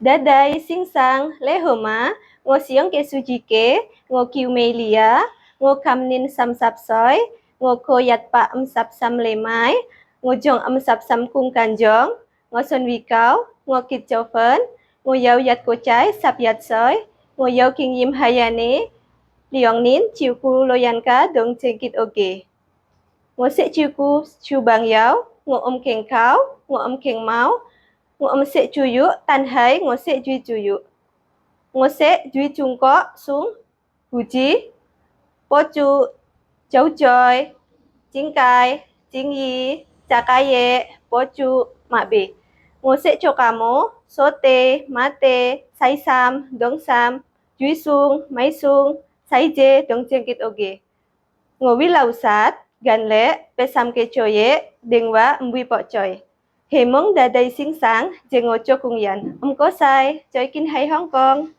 Daday singsang lehoma, ngo siong ke sujike, ngo kiu melia, ngo kamnin sam sap soy, ngo ko yat pa sap sam lemai, ngo jong sap sam kung kanjong, ngo son wikau, ngo kit chofen, ngo yau yat ko chai sap yat soy, ngo yau king yim hayane, liong nin chiu ku loyan ka dong cengkit oge. Ngo se chiu ku chu bang yau, ngo keng kau, ngo keng mau, ngo se chuyu tan hai, ngo se jui chuyu. Ngo se jui chung ko sung guji, po chu chau choi, chính cai, chính yi, cha kaye, po chu ma be. Ngo se cho kamo, sote, mate, sai sam, dong sam, jui sung, mai sung, sai je, dong cengkit oge. Ngo wi lau sat, gan le, pe sam ke choye, dengwa mbui po choy. He mong daday sing sang, je ngo cho kung yan. Ko sai, choy kin hay Hong Kong.